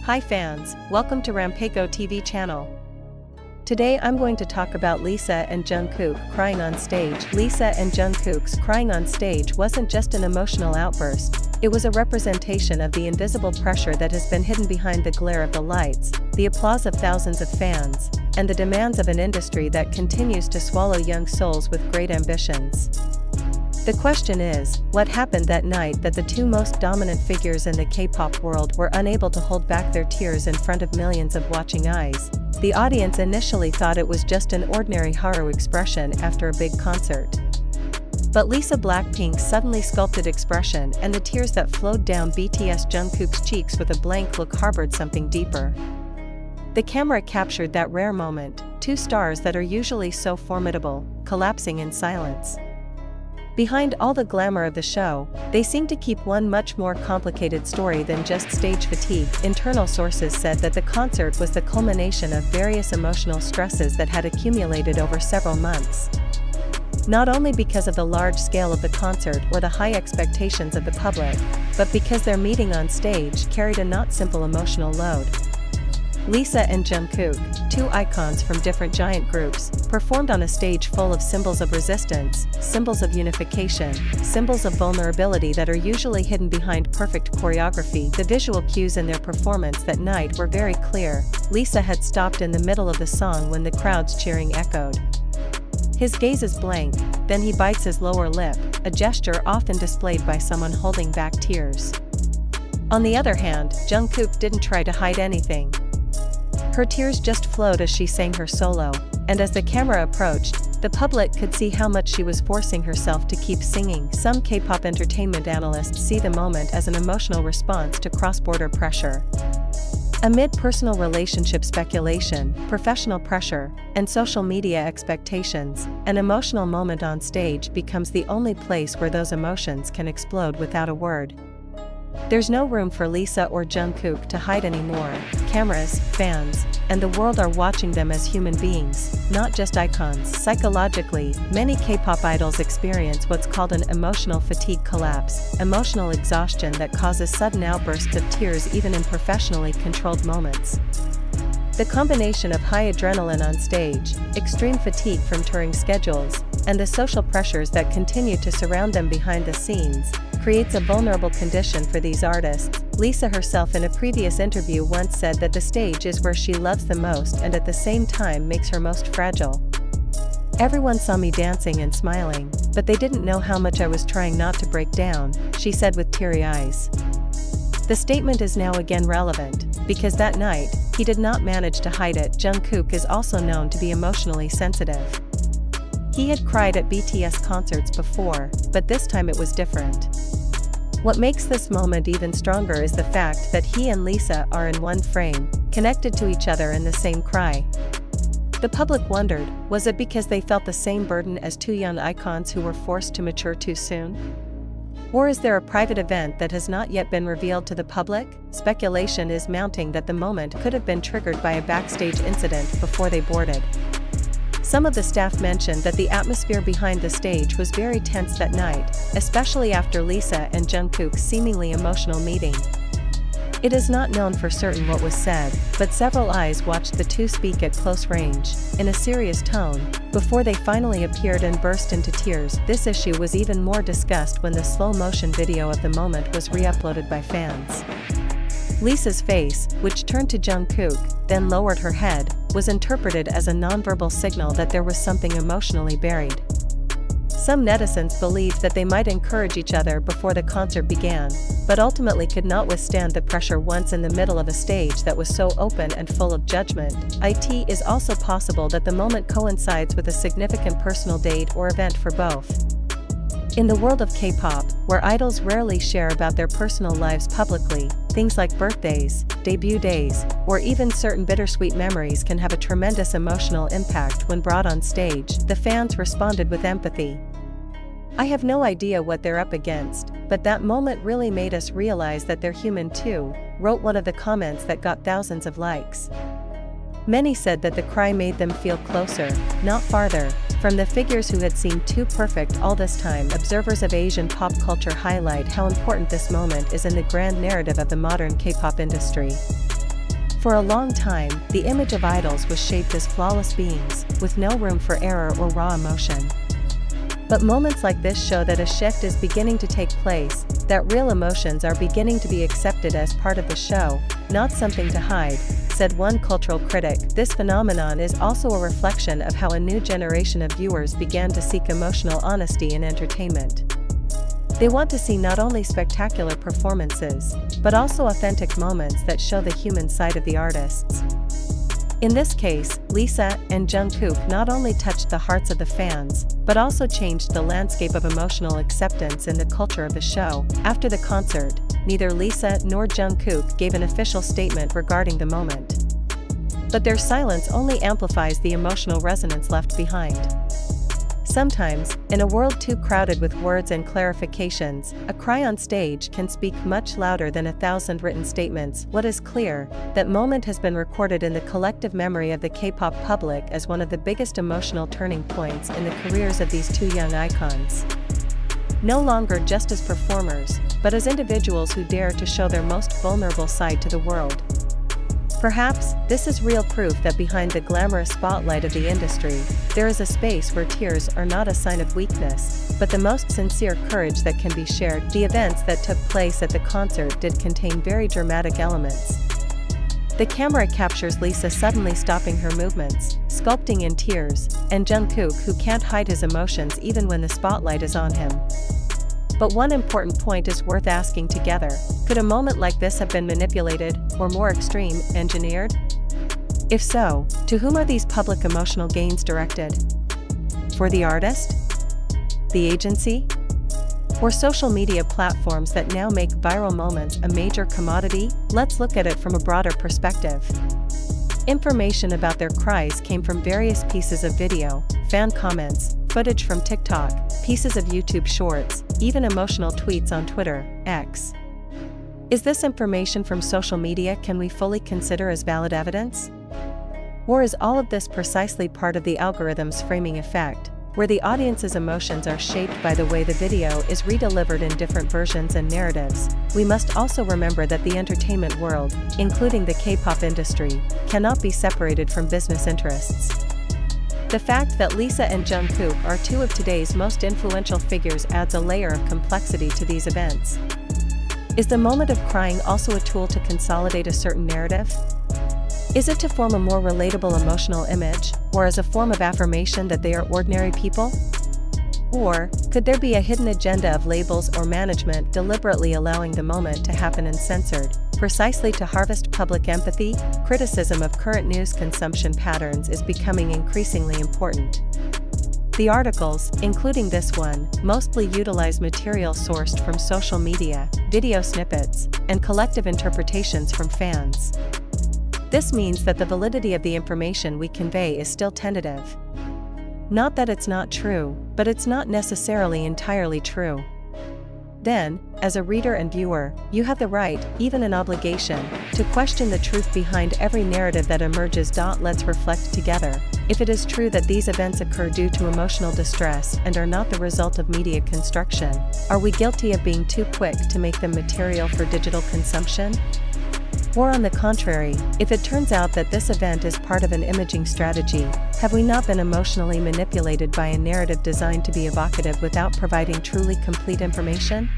Hi fans, welcome to Rampego TV channel. Today I'm going to talk about Lisa and Jungkook crying on stage. Lisa and Jungkook's crying on stage wasn't just an emotional outburst, it was a representation of the invisible pressure that has been hidden behind the glare of the lights, the applause of thousands of fans, and the demands of an industry that continues to swallow young souls with great ambitions. The question is, what happened that night that the two most dominant figures in the K-pop world were unable to hold back their tears in front of millions of watching eyes? The audience initially thought it was just an ordinary haru expression after a big concert. But BLACKPINK's suddenly sculpted expression and the tears that flowed down BTS Jungkook's cheeks with a blank look harbored something deeper. The camera captured that rare moment, two stars that are usually so formidable, collapsing in silence. Behind all the glamour of the show, they seem to keep one much more complicated story than just stage fatigue. Internal sources said that the concert was the culmination of various emotional stresses that had accumulated over several months. Not only because of the large scale of the concert or the high expectations of the public, but because their meeting on stage carried a not simple emotional load. Lisa and Jungkook, two icons from different giant groups, performed on a stage full of symbols of resistance, symbols of unification, symbols of vulnerability that are usually hidden behind perfect choreography. The visual cues in their performance that night were very clear. Lisa had stopped in the middle of the song when the crowd's cheering echoed. His gaze is blank, then he bites his lower lip, a gesture often displayed by someone holding back tears. On the other hand, Jungkook didn't try to hide anything. Her tears just flowed as she sang her solo, and as the camera approached, the public could see how much she was forcing herself to keep singing. Some K-pop entertainment analysts see the moment as an emotional response to cross-border pressure. Amid personal relationship speculation, professional pressure, and social media expectations, an emotional moment on stage becomes the only place where those emotions can explode without a word. There's no room for Lisa or Jungkook to hide anymore. Cameras, fans, and the world are watching them as human beings, not just icons. Psychologically, many K-pop idols experience what's called an emotional fatigue collapse, emotional exhaustion that causes sudden outbursts of tears even in professionally controlled moments. The combination of high adrenaline on stage, extreme fatigue from touring schedules, and the social pressures that continue to surround them behind the scenes, creates a vulnerable condition for these artists. Lisa herself in a previous interview once said that the stage is where she loves the most and at the same time makes her most fragile. "Everyone saw me dancing and smiling, but they didn't know how much I was trying not to break down," she said with teary eyes. The statement is now again relevant, because that night, he did not manage to hide it. Jungkook is also known to be emotionally sensitive. He had cried at BTS concerts before, but this time it was different. What makes this moment even stronger is the fact that he and Lisa are in one frame, connected to each other in the same cry. The public wondered, was it because they felt the same burden as two young icons who were forced to mature too soon? Or is there a private event that has not yet been revealed to the public? Speculation is mounting that the moment could have been triggered by a backstage incident before they boarded. Some of the staff mentioned that the atmosphere behind the stage was very tense that night, especially after Lisa and Jungkook's seemingly emotional meeting. It is not known for certain what was said, but several eyes watched the two speak at close range, in a serious tone, before they finally appeared and burst into tears. This issue was even more discussed when the slow-motion video of the moment was re-uploaded by fans. Lisa's face, which turned to Jungkook, then lowered her head, was interpreted as a nonverbal signal that there was something emotionally buried. Some netizens believed that they might encourage each other before the concert began, but ultimately could not withstand the pressure once in the middle of a stage that was so open and full of judgment. It is also possible that the moment coincides with a significant personal date or event for both. In the world of K-pop, where idols rarely share about their personal lives publicly, things like birthdays, debut days, or even certain bittersweet memories can have a tremendous emotional impact when brought on stage. The fans responded with empathy. "I have no idea what they're up against, but that moment really made us realize that they're human too," wrote one of the comments that got thousands of likes. Many said that the cry made them feel closer, not farther, from the figures who had seemed too perfect all this time. Observers of Asian pop culture highlight how important this moment is in the grand narrative of the modern K-pop industry. For a long time, the image of idols was shaped as flawless beings, with no room for error or raw emotion. But moments like this show that a shift is beginning to take place, that real emotions are beginning to be accepted as part of the show, not something to hide, said one cultural critic. This phenomenon is also a reflection of how a new generation of viewers began to seek emotional honesty in entertainment. They want to see not only spectacular performances, but also authentic moments that show the human side of the artists. In this case, Lisa and Jungkook not only touched the hearts of the fans, but also changed the landscape of emotional acceptance in the culture of the show. After the concert, neither Lisa nor Jungkook gave an official statement regarding the moment. But their silence only amplifies the emotional resonance left behind. Sometimes, in a world too crowded with words and clarifications, a cry on stage can speak much louder than 1,000 written statements. What is clear, that moment has been recorded in the collective memory of the K-pop public as one of the biggest emotional turning points in the careers of these two young icons. No longer just as performers, but as individuals who dare to show their most vulnerable side to the world. Perhaps, this is real proof that behind the glamorous spotlight of the industry, there is a space where tears are not a sign of weakness, but the most sincere courage that can be shared. The events that took place at the concert did contain very dramatic elements. The camera captures Lisa suddenly stopping her movements, sculpting in tears, and Jungkook who can't hide his emotions even when the spotlight is on him. But one important point is worth asking together: could a moment like this have been manipulated, or more extreme, engineered? If so, to whom are these public emotional gains directed? For the artist? The agency? Or social media platforms that now make viral moments a major commodity? Let's look at it from a broader perspective. Information about their cries came from various pieces of video, fan comments, footage from TikTok, pieces of YouTube Shorts, even emotional tweets on Twitter, X. Is this information from social media can we fully consider as valid evidence? Or is all of this precisely part of the algorithm's framing effect, where the audience's emotions are shaped by the way the video is redelivered in different versions and narratives? We must also remember that the entertainment world, including the K-pop industry, cannot be separated from business interests. The fact that Lisa and Jungkook are two of today's most influential figures adds a layer of complexity to these events. Is the moment of crying also a tool to consolidate a certain narrative? Is it to form a more relatable emotional image, or as a form of affirmation that they are ordinary people? Or, could there be a hidden agenda of labels or management deliberately allowing the moment to happen uncensored, precisely to harvest public empathy? Criticism of current news consumption patterns is becoming increasingly important. The articles, including this one, mostly utilize material sourced from social media, video snippets, and collective interpretations from fans. This means that the validity of the information we convey is still tentative. Not that it's not true, but it's not necessarily entirely true. Then, as a reader and viewer, you have the right, even an obligation, to question the truth behind every narrative that emerges. Let's reflect together. If it is true that these events occur due to emotional distress and are not the result of media construction, are we guilty of being too quick to make them material for digital consumption? Or on the contrary, if it turns out that this event is part of an imaging strategy, have we not been emotionally manipulated by a narrative designed to be evocative without providing truly complete information?